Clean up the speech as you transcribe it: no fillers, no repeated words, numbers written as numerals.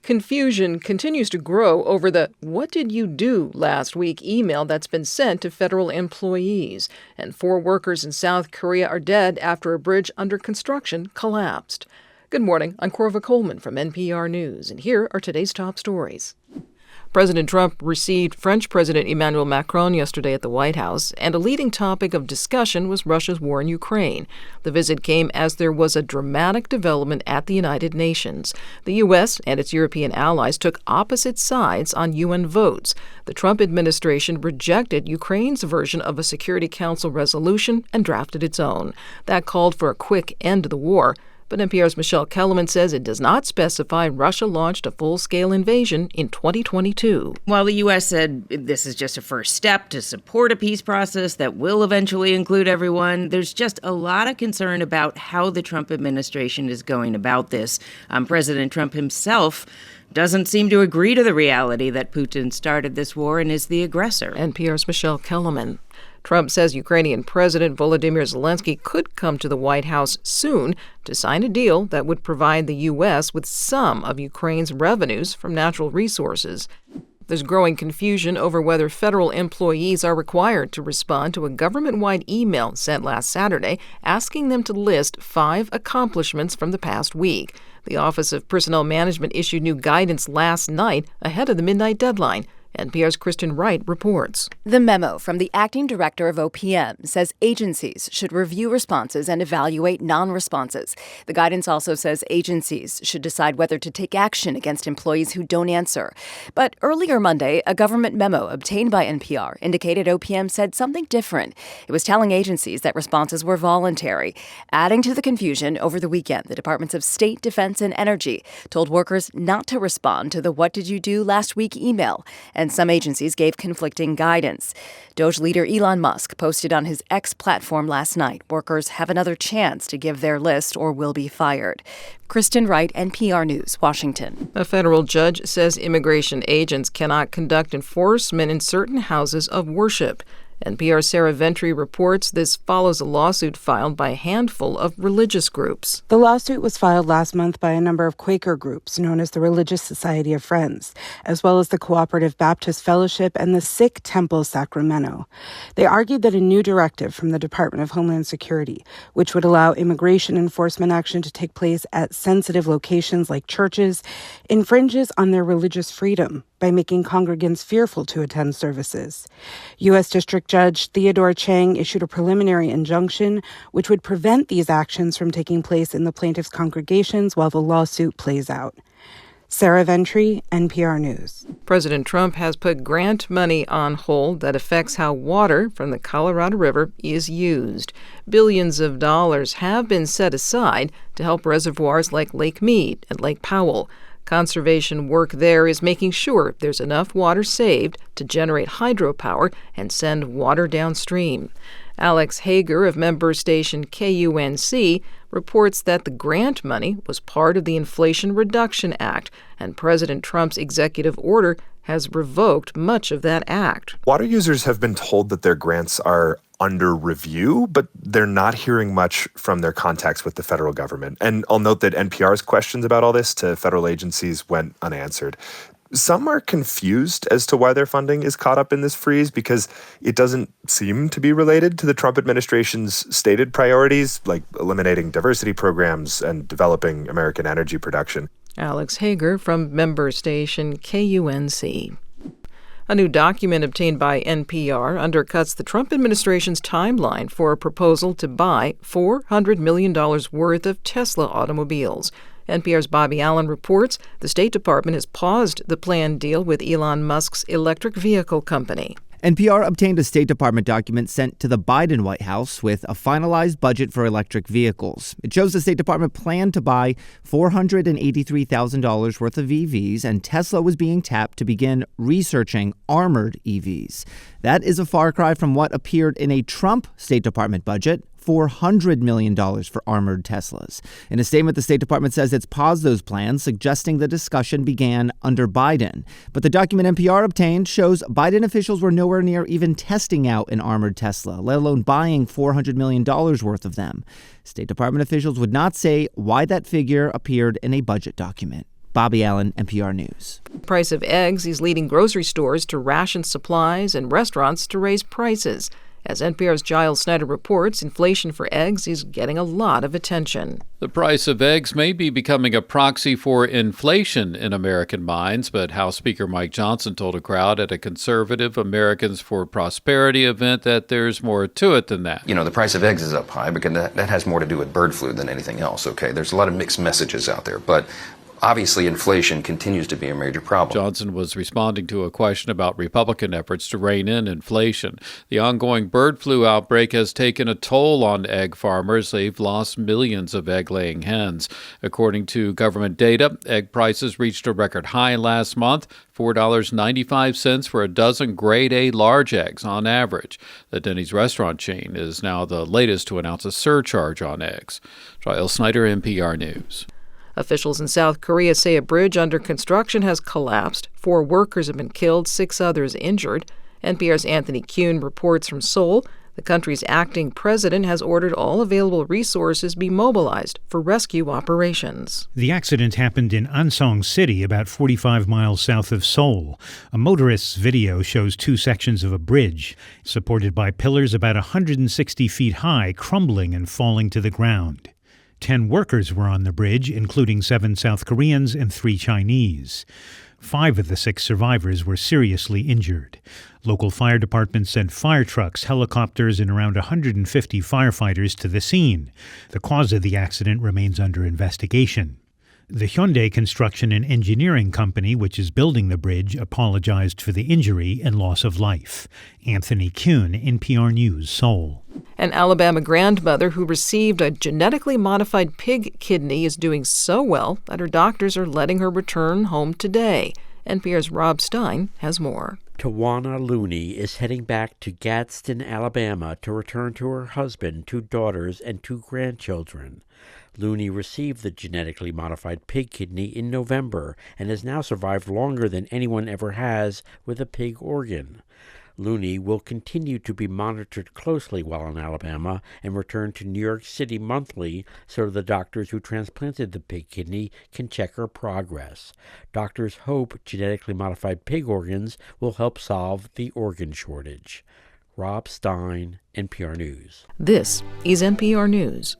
Confusion continues to grow over the "What did you do last week?" email that's been sent to federal employees. And 4 workers in South Korea are dead after a bridge under construction collapsed. Good morning. I'm Corva Coleman from NPR News, and here are today's top stories. President Trump received French President Emmanuel Macron yesterday at the White House, and a leading topic of discussion was Russia's war in Ukraine. The visit came as there was a dramatic development at the United Nations. The U.S. and its European allies took opposite sides on UN votes. The Trump administration rejected Ukraine's version of a Security Council resolution and drafted its own. That called for a quick end to the war. But NPR's Michelle Kellerman says it does not specify Russia launched a full-scale invasion in 2022. While the U.S. said this is just a first step to support a peace process that will eventually include everyone, there's just a lot of concern about how the Trump administration is going about this. President Trump himself doesn't seem to agree to the reality that Putin started this war and is the aggressor. NPR's Michelle Kellerman. Trump says Ukrainian President Volodymyr Zelensky could come to the White House soon to sign a deal that would provide the U.S. with some of Ukraine's revenues from natural resources. There's growing confusion over whether federal employees are required to respond to a government-wide email sent last Saturday asking them to list 5 accomplishments from the past week. The Office of Personnel Management issued new guidance last night ahead of the midnight deadline. NPR's Kristen Wright reports. The memo from the acting director of OPM says agencies should review responses and evaluate non-responses. The guidance also says agencies should decide whether to take action against employees who don't answer. But earlier Monday, a government memo obtained by NPR indicated OPM said something different. It was telling agencies that responses were voluntary. Adding to the confusion, over the weekend, the Departments of State, Defense, and Energy told workers not to respond to the "What did you do last week?" email. And some agencies gave conflicting guidance. Doge leader Elon Musk posted on his X platform last night, workers have another chance to give their list or will be fired. Kristen Wright, NPR News, Washington. A federal judge says immigration agents cannot conduct enforcement in certain houses of worship. NPR's Sarah Ventry reports this follows a lawsuit filed by a handful of religious groups. The lawsuit was filed last month by a number of Quaker groups known as the Religious Society of Friends, as well as the Cooperative Baptist Fellowship and the Sikh Temple Sacramento. They argued that a new directive from the Department of Homeland Security, which would allow immigration enforcement action to take place at sensitive locations like churches, infringes on their religious freedom by making congregants fearful to attend services. U.S. District Judge Theodore Chang issued a preliminary injunction which would prevent these actions from taking place in the plaintiffs' congregations while the lawsuit plays out. Sarah Ventry, NPR News. President Trump has put grant money on hold that affects how water from the Colorado River is used. Billions of dollars have been set aside to help reservoirs like Lake Mead and Lake Powell. Conservation work there is making sure there's enough water saved to generate hydropower and send water downstream. Alex Hager of member station KUNC reports that the grant money was part of the Inflation Reduction Act, and President Trump's executive order has revoked much of that act. Water users have been told that their grants are under review, but they're not hearing much from their contacts with the federal government. And I'll note that NPR's questions about all this to federal agencies went unanswered. Some are confused as to why their funding is caught up in this freeze because it doesn't seem to be related to the Trump administration's stated priorities, like eliminating diversity programs and developing American energy production. Alex Hager from member station KUNC. A new document obtained by NPR undercuts the Trump administration's timeline for a proposal to buy $400 million worth of Tesla automobiles. NPR's Bobby Allen reports the State Department has paused the planned deal with Elon Musk's electric vehicle company. NPR obtained a State Department document sent to the Biden White House with a finalized budget for electric vehicles. It shows the State Department planned to buy $483,000 worth of EVs, and Tesla was being tapped to begin researching armored EVs. That is a far cry from what appeared in a Trump State Department budget, $400 million for armored Teslas. In a statement, the State Department says it's paused those plans, suggesting the discussion began under Biden. But the document NPR obtained shows Biden officials were nowhere near even testing out an armored Tesla, let alone buying $400 million worth of them. State Department officials would not say why that figure appeared in a budget document. Bobby Allen, NPR News. The price of eggs is leading grocery stores to ration supplies and restaurants to raise prices. As NPR's Giles Snyder reports, inflation for eggs is getting a lot of attention. The price of eggs may be becoming a proxy for inflation in American minds, but House Speaker Mike Johnson told a crowd at a conservative Americans for Prosperity event that there's more to it than that. You know, the price of eggs is up high because that has more to do with bird flu than anything else, okay? There's a lot of mixed messages out there, but obviously, inflation continues to be a major problem. Johnson was responding to a question about Republican efforts to rein in inflation. The ongoing bird flu outbreak has taken a toll on egg farmers. They've lost millions of egg-laying hens. According to government data, egg prices reached a record high last month, $4.95 for a dozen grade A large eggs on average. The Denny's restaurant chain is now the latest to announce a surcharge on eggs. Giles Snyder, NPR News. Officials in South Korea say a bridge under construction has collapsed. 4 workers have been killed, 6 others injured. NPR's Anthony Kuhn reports from Seoul. The country's acting president has ordered all available resources be mobilized for rescue operations. The accident happened in Ansong City, about 45 miles south of Seoul. A motorist's video shows 2 sections of a bridge, supported by pillars about 160 feet high, crumbling and falling to the ground. 10 workers were on the bridge, including 7 South Koreans and 3 Chinese. 5 of the 6 survivors were seriously injured. Local fire departments sent fire trucks, helicopters, and around 150 firefighters to the scene. The cause of the accident remains under investigation. The Hyundai Construction and Engineering Company, which is building the bridge, apologized for the injury and loss of life. Anthony Kuhn, NPR News, Seoul. An Alabama grandmother who received a genetically modified pig kidney is doing so well that her doctors are letting her return home today. NPR's Rob Stein has more. Tawana Looney is heading back to Gadsden, Alabama to return to her husband, 2 daughters, and 2 grandchildren. Looney received the genetically modified pig kidney in November and has now survived longer than anyone ever has with a pig organ. Looney will continue to be monitored closely while in Alabama and return to New York City monthly so the doctors who transplanted the pig kidney can check her progress. Doctors hope genetically modified pig organs will help solve the organ shortage. Rob Stein, NPR News. This is NPR News.